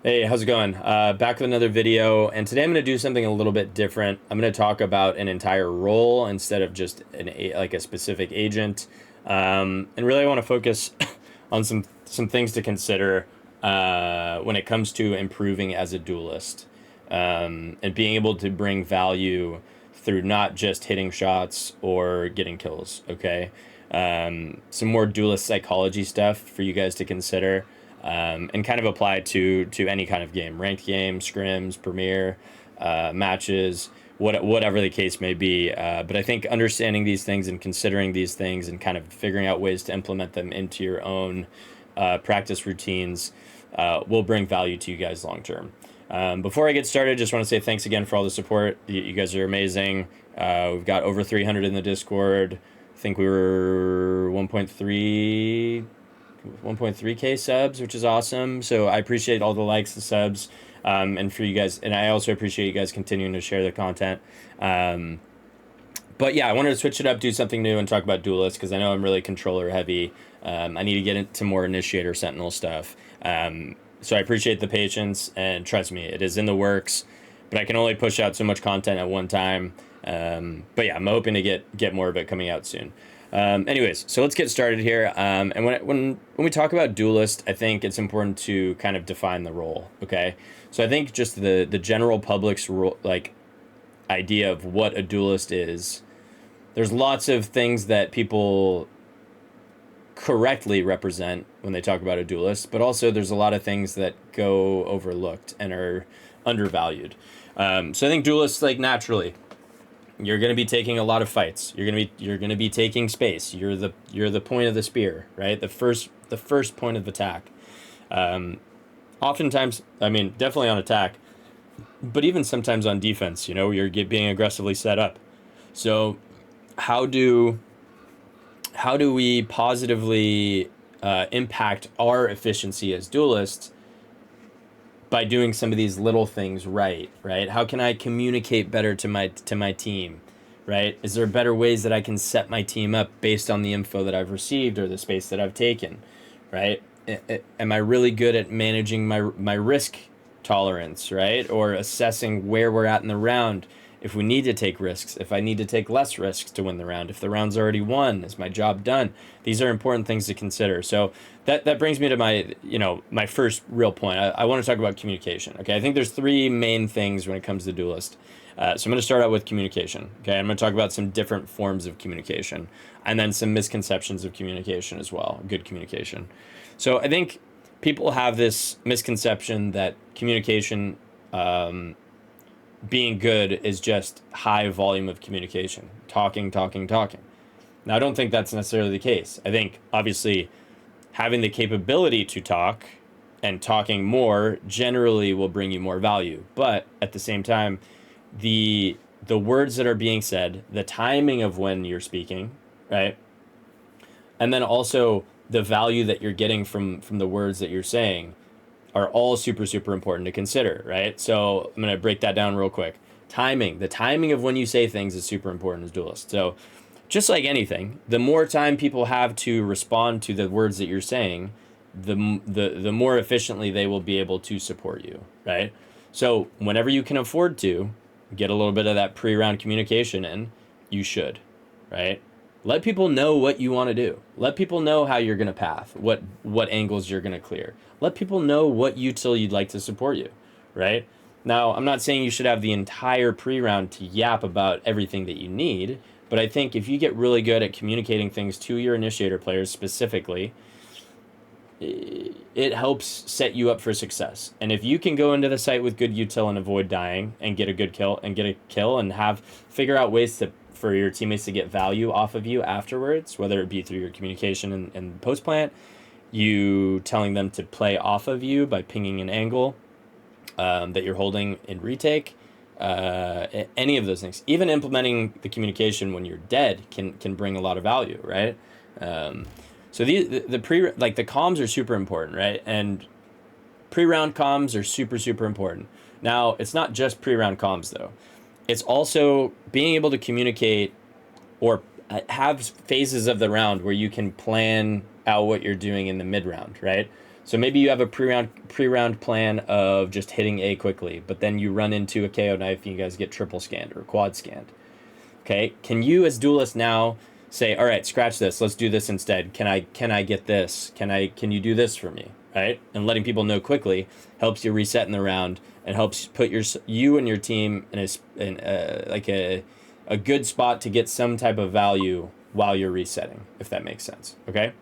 Hey, how's it going? Back with another video, and today I'm going to do something a little bit different. I'm going to talk about an entire role instead of just like a specific agent, and really I want to focus on some things to consider when it comes to improving as a duelist, and being able to bring value through not just hitting shots or getting kills. Okay, some more duelist psychology stuff for you guys to consider, and kind of apply to any kind of game, ranked game, scrims, premier, matches, whatever the case may be. But I think understanding these things and considering these things and kind of figuring out ways to implement them into your own practice routines will bring value to you guys long term. Before I get started, just want to say thanks again for all the support. You guys are amazing. We've got over 300 in the Discord. I think we were 1.3K subs, which is awesome. So I appreciate all the likes, the subs, and for you guys. And I also appreciate you guys continuing to share the content. But yeah, I wanted to switch it up, do something new, and talk about Duelist because I know I'm really controller heavy. I need to get into more Initiator Sentinel stuff. So I appreciate the patience, and trust me, it is in the works. But I can only push out so much content at one time. But yeah, I'm hoping to get more of it coming out soon. Anyways, so let's get started here. And when we talk about duelist, I think it's important to kind of define the role. Okay, so I think just the general public's role, like idea of what a duelist is. There's lots of things that people correctly represent when they talk about a duelist, but also there's a lot of things that go overlooked and are undervalued. So I think duelists, like, naturally you're going to be taking a lot of fights. You're going to be taking space. You're the point of the spear, right? The first point of attack. Oftentimes, I mean, definitely on attack, but even sometimes on defense. You're being aggressively set up. So how do how do we positively impact our efficiency as duelists by doing some of these little things right? Right? How can I communicate better to my team? Right? Is there better ways that I can set my team up based on the info that I've received or the space that I've taken? Right? Am I really good at managing my risk tolerance? Right? Or assessing where we're at in the round, if we need to take risks, if I need to take less risks to win the round, if the round's already won, is my job done? These are important things to consider. So that brings me to my first real point. I want to talk about communication. Okay, I think there's three main things when it comes to duelist. So I'm going to start out with communication. Okay, I'm going to talk about some different forms of communication, and then some misconceptions of communication as well. Good communication. So I think people have this misconception that communication, being good, is just high volume of communication, talking, talking, talking. Now, I don't think that's necessarily the case. I think obviously having the capability to talk and talking more generally will bring you more value. But at the same time, the words that are being said, the timing of when you're speaking, right? And then also the value that you're getting from the words that you're saying are all super, super important to consider, right? So I'm going to break that down real quick. Timing, the timing of when you say things is super important as duelists. So just like anything, the more time people have to respond to the words that you're saying, the more efficiently they will be able to support you, right? So whenever you can afford to get a little bit of that pre-round communication in, you should, right? Let people know what you want to do. Let people know how you're going to path, what angles you're going to clear. Let people know what util you'd like to support you, right? Now, I'm not saying you should have the entire pre-round to yap about everything that you need, but I think if you get really good at communicating things to your initiator players specifically, it helps set you up for success. And if you can go into the site with good util and avoid dying and get a good kill and have figure out ways for your teammates to get value off of you afterwards, whether it be through your communication and post plant, you telling them to play off of you by pinging an angle that you're holding in retake, any of those things, even implementing the communication when you're dead can bring a lot of value, right? So the pre, like, the comms are super important, right? And pre-round comms are super, super important. Now, it's not just pre-round comms though. It's also being able to communicate or have phases of the round where you can plan out what you're doing in the mid round, right? So maybe you have a pre-round plan of just hitting A quickly, but then you run into a KO knife and you guys get triple scanned or quad scanned. Okay, can you as Duelist now say, all right, scratch this, let's do this instead. Can I get this? Can you do this for me? Right? And letting people know quickly helps you reset in the round and helps put you and your team in a good spot to get some type of value while you're resetting, if that makes sense. Okay.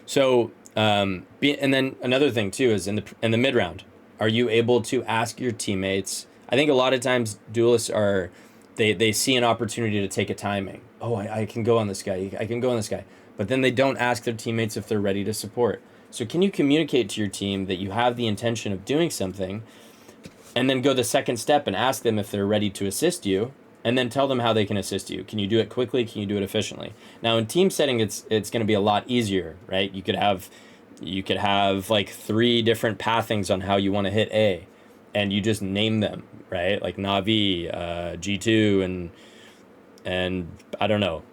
So and then another thing too is in the mid round, are you able to ask your teammates? I think a lot of times Duelists are they see an opportunity to take a timing. Oh, I can go on this guy. I can go on this guy. But then they don't ask their teammates if they're ready to support. So can you communicate to your team that you have the intention of doing something, and then go the second step and ask them if they're ready to assist you, and then tell them how they can assist you? Can you do it quickly? Can you do it efficiently? Now in team setting, it's going to be a lot easier, right? You could have like 3 different pathings on how you want to hit A, and you just name them, right? Like Navi, G2, and I don't know,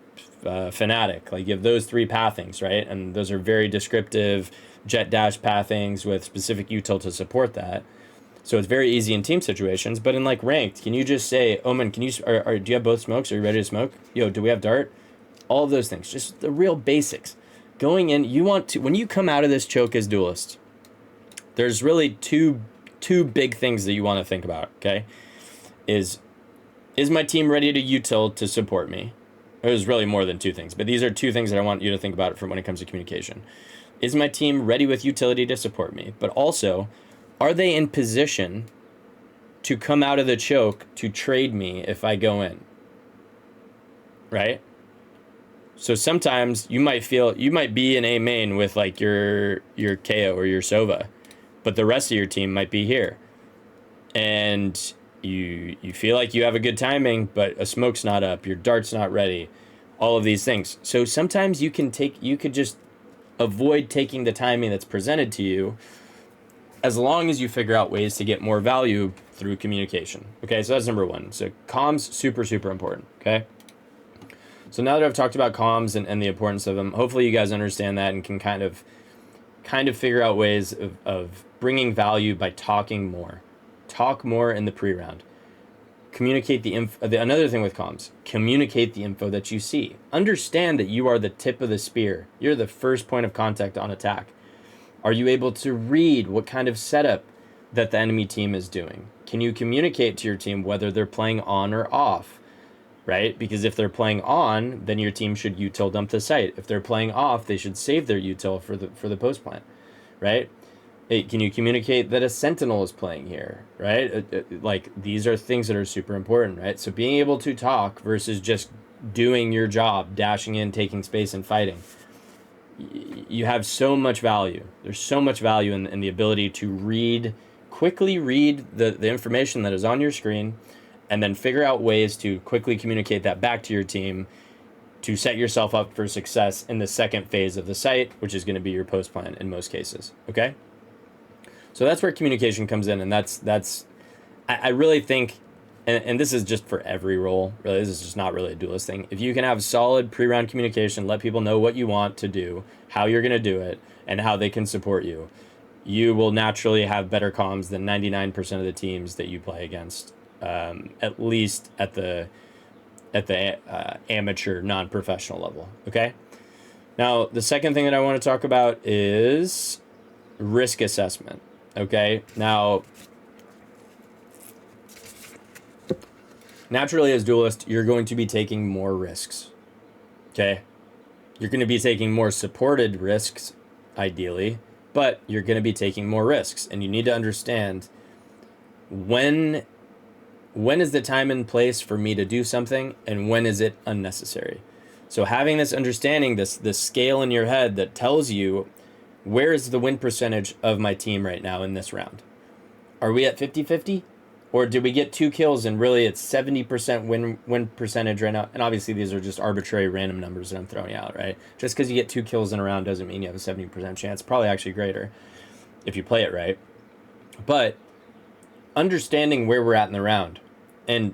Fnatic. Like you have those 3 pathings, right? And those are very descriptive jet dash pathings with specific util to support that. So it's very easy in team situations. But in like ranked, can you just say, Omen, do you have both smokes? Are you ready to smoke? Yo, do we have dart? All of those things, just the real basics. Going in, when you come out of this choke as Duelist, there's really two big things that you want to think about, okay? Is my team ready to util to support me? There's really more than 2 things, but these are 2 things that I want you to think about from when it comes to communication. Is my team ready with utility to support me? But also, are they in position to come out of the choke to trade me if I go in? Right? So sometimes you might be in A main with like your KO or your Sova, but the rest of your team might be here. And you feel like you have a good timing, but a smoke's not up, your dart's not ready, all of these things. So sometimes you could just avoid taking the timing that's presented to you, as long as you figure out ways to get more value through communication. Okay, so that's number 1. So comms, super, super important, okay? So now that I've talked about comms and the importance of them, hopefully you guys understand that and can kind of figure out ways of bringing value by talking more. Talk more in the pre-round. Communicate the info. Another thing with comms, communicate the info that you see. Understand that you are the tip of the spear. You're the first point of contact on attack. Are you able to read what kind of setup that the enemy team is doing? Can you communicate to your team whether they're playing on or off, right? Because if they're playing on, then your team should util dump the site. If they're playing off, they should save their util for the post plant, right? Hey, can you communicate that a sentinel is playing here, right? Like these are things that are super important, right? So being able to talk versus just doing your job, dashing in, taking space, and fighting. You have so much value. There's so much value in the ability to quickly read the information that is on your screen, and then figure out ways to quickly communicate that back to your team to set yourself up for success in the second phase of the site, which is going to be your post plan in most cases, okay? So that's where communication comes in, and I really think, and this is just for every role, really, this is just not really a Duelist thing. If you can have solid pre-round communication, let people know what you want to do, how you're going to do it, and how they can support you, you will naturally have better comms than 99% of the teams that you play against, at least at the amateur, non-professional level, okay? Now, the second thing that I want to talk about is risk assessment. Okay, now, naturally as Duelist, you're going to be taking more risks, okay? You're going to be taking more supported risks, ideally, but you're going to be taking more risks, and you need to understand when is the time and place for me to do something, and when is it unnecessary. So having this understanding, this scale in your head that tells you, where is the win percentage of my team right now in this round? Are we at 50-50? Or did we get 2 kills and really it's 70% win percentage right now? And obviously these are just arbitrary random numbers that I'm throwing out, right? Just because you get 2 kills in a round doesn't mean you have a 70% chance. Probably actually greater if you play it right. But understanding where we're at in the round and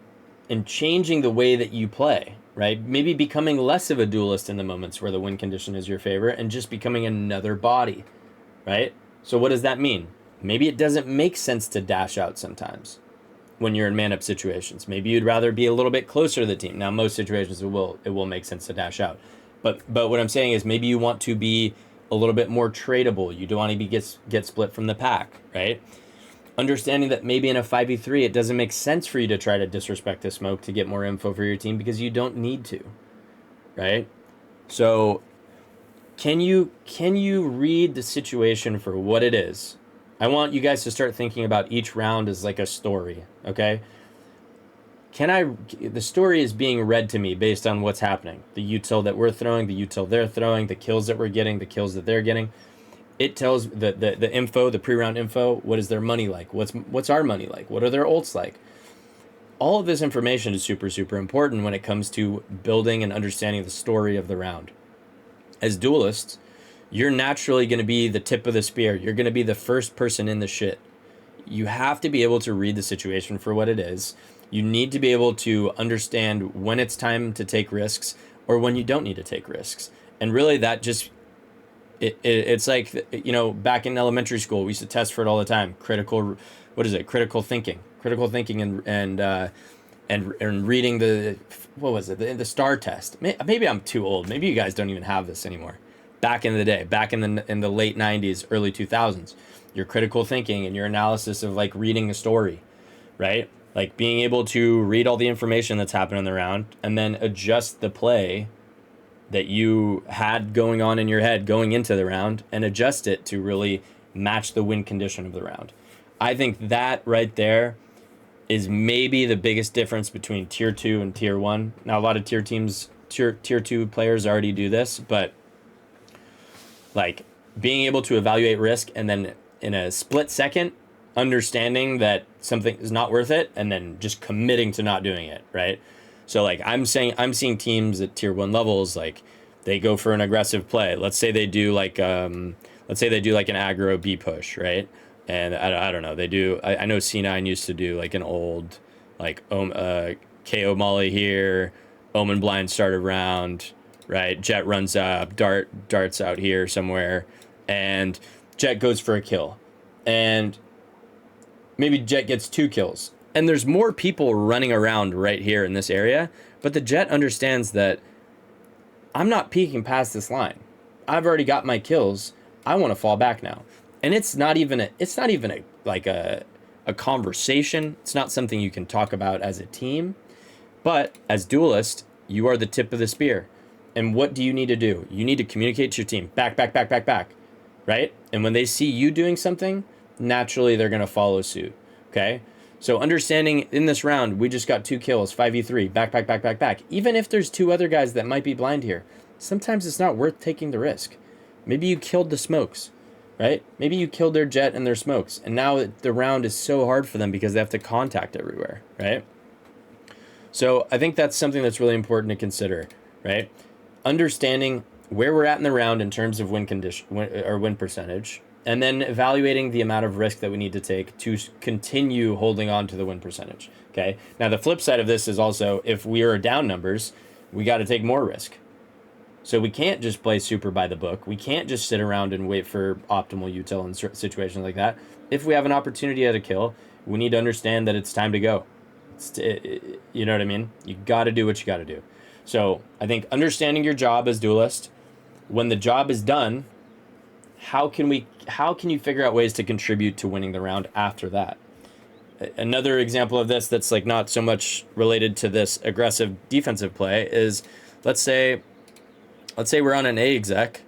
changing the way that you play, right? Maybe becoming less of a Duelist in the moments where the win condition is your favorite and just becoming another body, right? So what does that mean? Maybe it doesn't make sense to dash out sometimes when you're in man-up situations. Maybe you'd rather be a little bit closer to the team. Now, most situations it will make sense to dash out. But what I'm saying is maybe you want to be a little bit more tradable. You don't want to get split from the pack, right? Understanding that maybe in a 5v3 it doesn't make sense for you to try to disrespect the smoke to get more info for your team because you don't need to, right? So can you read the situation for what it is? I want you guys to start thinking about each round as like a story, okay? The story is being read to me based on what's happening. The util that we're throwing, the util they're throwing, the kills that we're getting, the kills that they're getting. It tells the info, the pre-round info, what is their money like? What's our money like? What are their ults like? All of this information is super, super important when it comes to building and understanding the story of the round. As duelists, you're naturally going to be the tip of the spear. You're going to be the first person in the shit. You have to be able to read the situation for what it is. You need to be able to understand when it's time to take risks or when you don't need to take risks. And really that just, it's like, you know, back in elementary school, we used to test for it all the time. Critical thinking and reading what was it? The STAR test. Maybe I'm too old. Maybe you guys don't even have this anymore. Back in the day, back in the late 90s, early 2000s, your critical thinking and your analysis of like reading a story, right? Like being able to read all the information that's happening in the round and then adjust the play that you had going on in your head going into the round and adjust it to really match the win condition of the round. I think that right there is maybe the biggest difference between tier 2 and tier 1. Now a lot of tier 2 players already do this, but like being able to evaluate risk and then in a split second understanding that something is not worth it and then just committing to not doing it, right? So like I'm seeing teams at tier 1 levels, like they go for an aggressive play. Let's say they do like an aggro B push, right? And I don't know, they do, I know C9 used to do like an old like KO Molly here, Omen Blind start a round, right? Jet runs up, darts out here somewhere, and Jet goes for a kill. And maybe Jet gets 2 kills. And there's more people running around right here in this area, but the Jet understands that I'm not peeking past this line. I've already got my kills. I want to fall back now. And it's not even a conversation. It's not something you can talk about as a team. But as duelist, you are the tip of the spear. And what do you need to do? You need to communicate to your team. Back, right? And when they see you doing something, naturally they're going to follow suit. Okay? So understanding in this round, we just got 2 kills, 5v3, back. Even if there's 2 other guys that might be blind here, sometimes it's not worth taking the risk. Maybe you killed the smokes, right? Maybe you killed their Jet and their smokes, and now the round is so hard for them because they have to contact everywhere, right? So I think that's something that's really important to consider, right? Understanding where we're at in the round in terms of win percentage, and then evaluating the amount of risk that we need to take to continue holding on to the win percentage, okay? Now, the flip side of this is also, if we are down numbers, we got to take more risk. So we can't just play super by the book. We can't just sit around and wait for optimal util in situations like that. If we have an opportunity at a kill, we need to understand that it's time to go. You know what I mean? You got to do what you got to do. So I think understanding your job as duelist, when the job is done, how can you figure out ways to contribute to winning the round after that? Another example of this that's like not so much related to this aggressive defensive play is, let's say we're on an A exec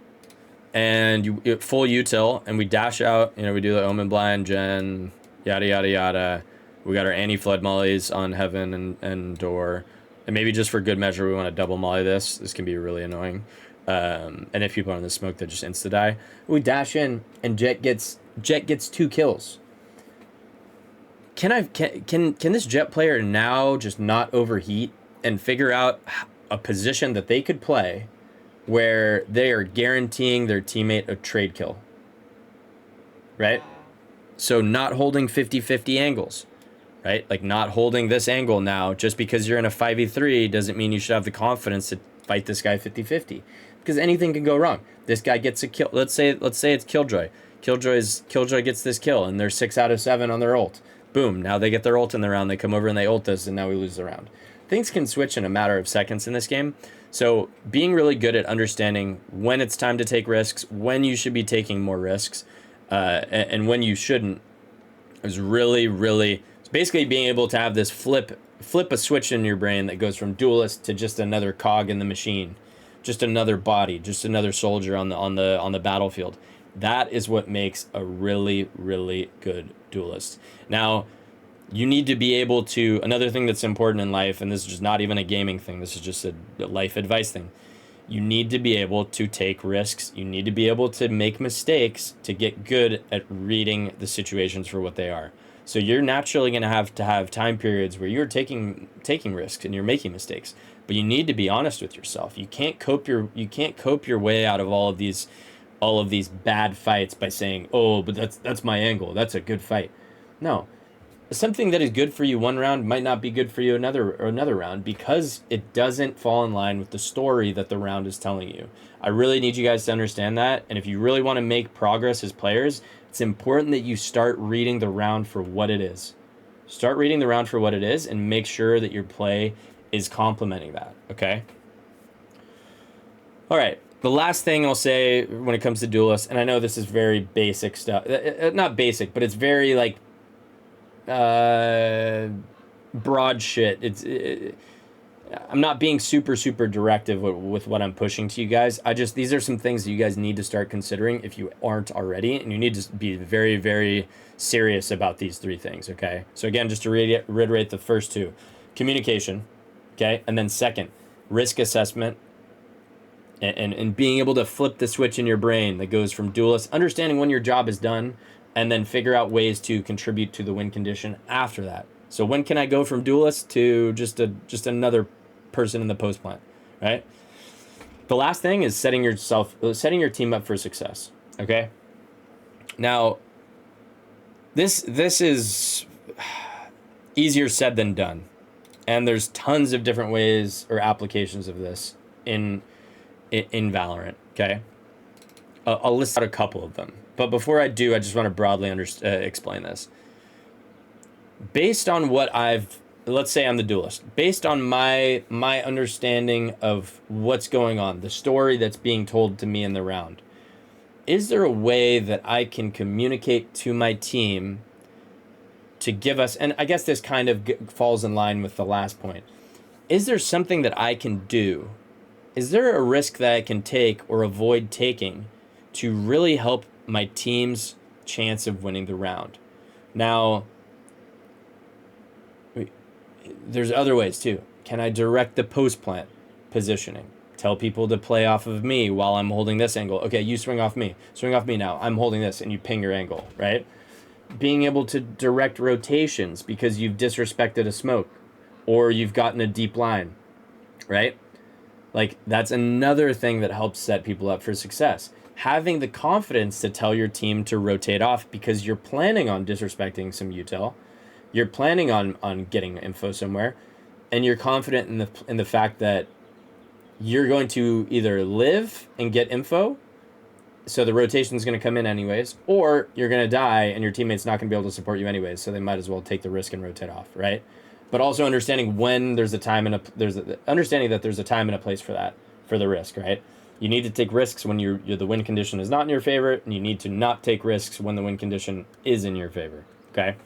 and you full util and we dash out, you know, we do the Omen Blind gen, yada. We got our anti-flood mollies on Heaven and Door. And maybe just for good measure, we want to double molly this. This can be really annoying. And if people are in the smoke, they just insta-die. We dash in and Jet gets 2 kills. Can this Jet player now just not overheat and figure out a position that they could play where they are guaranteeing their teammate a trade kill, right? So not holding 50-50 angles, right? Like not holding this angle now just because you're in a 5v3 doesn't mean you should have the confidence to fight this guy 50-50, because anything can go wrong. This guy gets a kill. Let's say it's Killjoy. Killjoy gets this kill, and they're 6 out of 7 on their ult. Boom, now they get their ult in the round, they come over and they ult us, and now we lose the round. Things can switch in a matter of seconds in this game. So being really good at understanding when it's time to take risks, when you should be taking more risks, and when you shouldn't, is really, really, it's basically being able to have this flip a switch in your brain that goes from Duelist to just another cog in the machine, just another body, just another soldier on the battlefield. That is what makes a really, really good Duelist. Now, you need to be able to, another thing that's important in life, and this is just not even a gaming thing, this is just a life advice thing. You need to be able to take risks. You need to be able to make mistakes to get good at reading the situations for what they are. So you're naturally going to have time periods where you're taking risks and you're making mistakes. But you need to be honest with yourself. You can't cope your way out of all of these bad fights by saying, "Oh, but that's my angle. That's a good fight." No. Something that is good for you one round might not be good for you another round, because it doesn't fall in line with the story that the round is telling you. I really need you guys to understand that. And if you really want to make progress as players, it's important that you start reading the round for what it is. Start reading the round for what it is and make sure that your play is complementing that, okay? All right. The last thing I'll say when it comes to Duelist, and I know this is very basic stuff. Not basic, but it's very like broad shit. I'm not being super directive with what I'm pushing to you guys. These are some things that you guys need to start considering if you aren't already, and you need to be very, very serious about these 3 things, okay? So again, just to reiterate the first 2, communication, okay? And then second, risk assessment, and being able to flip the switch in your brain that goes from Duelist, understanding when your job is done, and then figure out ways to contribute to the win condition after that. So when can I go from Duelist to just another person in the post plant, right? The last thing is setting your team up for success, okay? Now, this is easier said than done. And there's tons of different ways or applications of this in Valorant, okay? I'll list out a couple of them. But before I do, I just want to broadly explain this. Based on what let's say I'm the Duelist. Based on my understanding of what's going on, the story that's being told to me in the round, is there a way that I can communicate to my team to give us, and I guess this kind of falls in line with the last point, is there something that I can do? Is there a risk that I can take or avoid taking to really help my team's chance of winning the round? Now, there's other ways too. Can I direct the post plant positioning? Tell people to play off of me while I'm holding this angle. Okay, you swing off me. Swing off me now. I'm holding this, and you ping your angle, right? Being able to direct rotations because you've disrespected a smoke or you've gotten a deep line, right? Like, that's another thing that helps set people up for success. Having the confidence to tell your team to rotate off because you're planning on disrespecting some util, you're planning on getting info somewhere, and you're confident in the fact that you're going to either live and get info, so the rotation is going to come in anyways, or you're going to die and your teammate's not going to be able to support you anyways, so they might as well take the risk and rotate off, right? But also understanding when there's a time understanding that there's a time and a place for that, for the risk, right? You need to take risks when the win condition is not in your favor, and you need to not take risks when the win condition is in your favor, okay?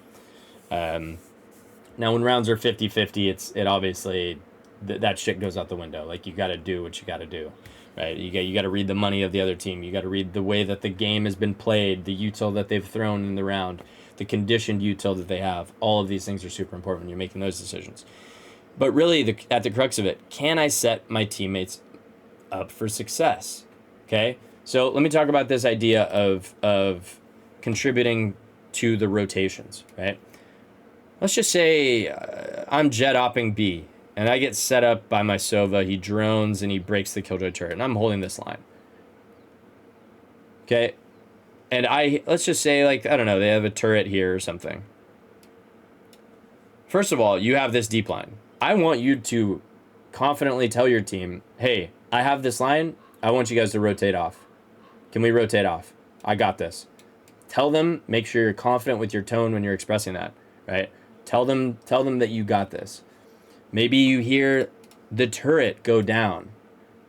Now, when rounds are 50-50, it obviously, that shit goes out the window. Like, you got to do what you got to do, right? You got to read the money of the other team. You got to read the way that the game has been played, the util that they've thrown in the round, the conditioned util that they have. All of these things are super important when you're making those decisions. But really, at the crux of it, can I set my teammates up for success? Okay, so let me talk about this idea of contributing to the rotations, right? Let's just say I'm jet opping B, and I get set up by my Sova. He drones and he breaks the Killjoy turret, and I'm holding this line. Okay, and let's just say, like, I don't know, they have a turret here or something. First of all, you have this deep line. I want you to confidently tell your team, hey, I have this line. I want you guys to rotate off. Can we rotate off? I got this. Tell them, make sure you're confident with your tone when you're expressing that, right? Tell them that you got this. Maybe you hear the turret go down.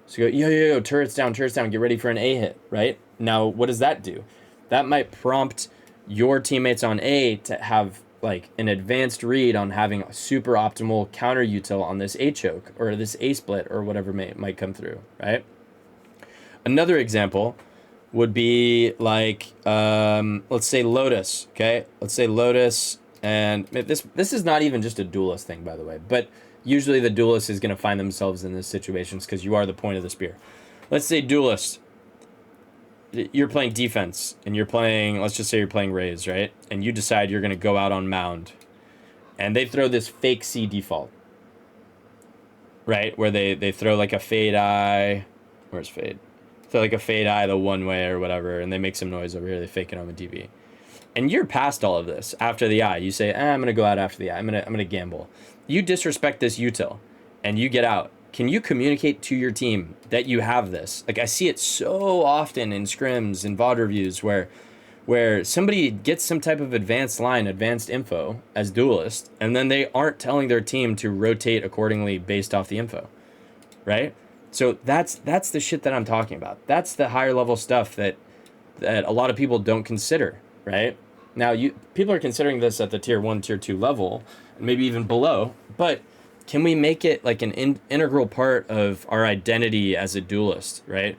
So you go, yo, turret's down, get ready for an A hit, right? Now, what does that do? That might prompt your teammates on A to have like an advanced read on having a super optimal counter util on this A choke or this A split or whatever might come through, right? Another example would be like, let's say Lotus, okay? Let's say Lotus, and this is not even just a Duelist thing, by the way, but usually the Duelist is going to find themselves in this situations because you are the point of the spear. Let's say Duelist, you're playing defense, and you're playing, let's just say you're playing Raze, right? And you decide you're going to go out on Mound, and they throw this fake C default, right? Where they throw like a fade eye, where's fade? Throw like a fade eye the one way or whatever, and they make some noise over here, they fake it on the DB. And you're past all of this after the eye. You say, I'm going to go out after the eye. I'm going to gamble. You disrespect this util, and you get out. Can you communicate to your team that you have this? Like, I see it so often in scrims and VOD reviews where somebody gets some type of advanced line, advanced info as Duelist, and then they aren't telling their team to rotate accordingly based off the info, right? So that's the shit that I'm talking about. That's the higher level stuff that a lot of people don't consider, right? Now, people are considering this at the tier 1, tier 2 level, and maybe even below, but can we make it like an integral part of our identity as a Duelist, right?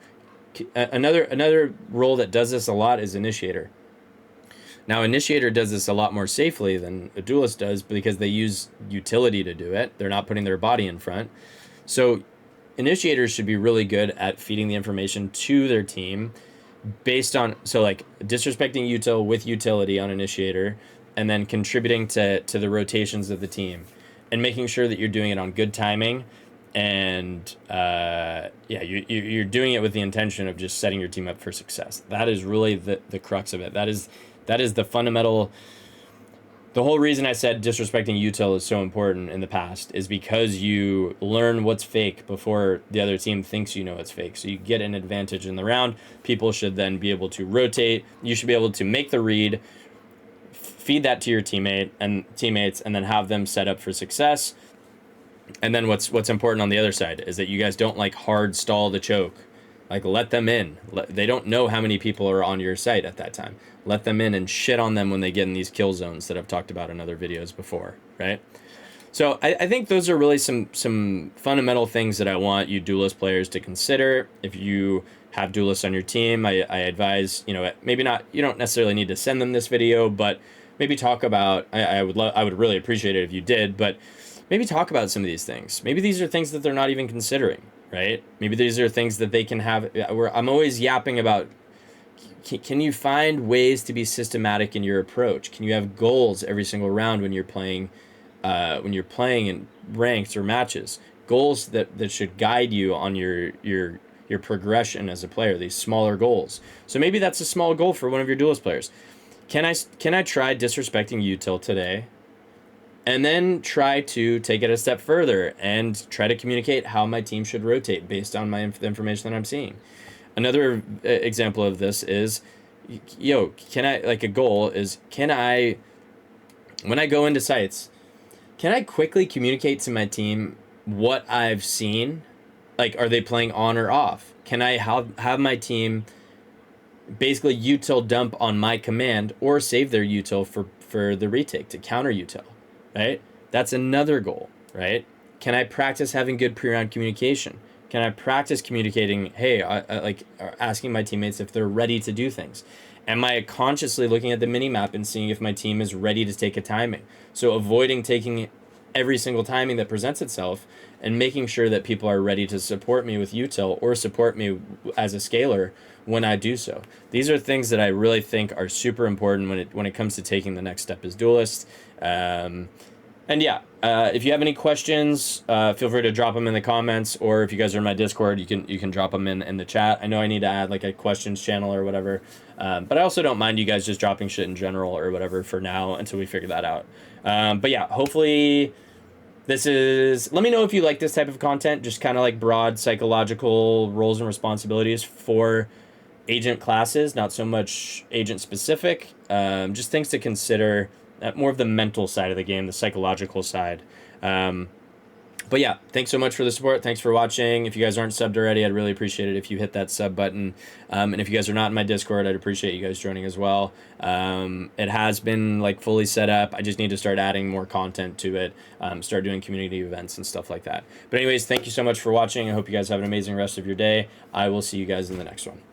Another role that does this a lot is Initiator. Now, Initiator does this a lot more safely than a Duelist does because they use utility to do it. They're not putting their body in front. So Initiators should be really good at feeding the information to their team based on, so like disrespecting util with utility on Initiator, and then contributing to the rotations of the team and making sure that you're doing it on good timing. And you're doing it with the intention of just setting your team up for success. That is really the crux of it. That is the fundamental. The whole reason I said disrespecting util is so important in the past is because you learn what's fake before the other team thinks you know it's fake. So you get an advantage in the round. People should then be able to rotate. You should be able to make the read, feed that to your teammates, and then have them set up for success. And then what's important on the other side is that you guys don't like hard stall the choke. Like, let them in. They don't know how many people are on your site at that time. Let them in and shit on them when they get in these kill zones that I've talked about in other videos before, right? So I think those are really some fundamental things that I want you Duelist players to consider. If you have Duelists on your team, I advise, maybe not, you don't necessarily need to send them this video, but maybe talk about, I would really appreciate it if you did, but maybe talk about some of these things. Maybe these are things that they're not even considering, right? Maybe these are things that they can have, where I'm always yapping about, can you find ways to be systematic in your approach? Can you have goals every single round when you're playing in ranked or matches? Goals that should guide you on your progression as a player, these smaller goals. So maybe that's a small goal for one of your Duelist players. Can I try disrespecting util today? And then try to take it a step further and try to communicate how my team should rotate based on the information that I'm seeing. Another example of this is, when I go into sites, can I quickly communicate to my team what I've seen? Like, are they playing on or off? Can I have my team basically util dump on my command or save their util for the retake to counter util? Right? That's another goal, right? Can I practice having good pre-round communication? Can I practice communicating, hey, asking my teammates if they're ready to do things? Am I consciously looking at the mini-map and seeing if my team is ready to take a timing? So avoiding taking every single timing that presents itself and making sure that people are ready to support me with util or support me as a scaler when I do so. These are things that I really think are super important when it comes to taking the next step as Duelist. If you have any questions, feel free to drop them in the comments, or if you guys are in my Discord, you can drop them in the chat. I know I need to add like a questions channel or whatever, but I also don't mind you guys just dropping shit in general or whatever for now until we figure that out. Hopefully let me know if you like this type of content, just kind of like broad psychological roles and responsibilities for agent classes, not so much agent specific. Just things to consider, more of the mental side of the game, the psychological side. But yeah, thanks so much for the support. Thanks for watching. If you guys aren't subbed already, I'd really appreciate it if you hit that sub button. And if you guys are not in my Discord, I'd appreciate you guys joining as well. It has been like fully set up. I just need to start adding more content to it, start doing community events and stuff like that. But anyways, thank you so much for watching. I hope you guys have an amazing rest of your day. I will see you guys in the next one.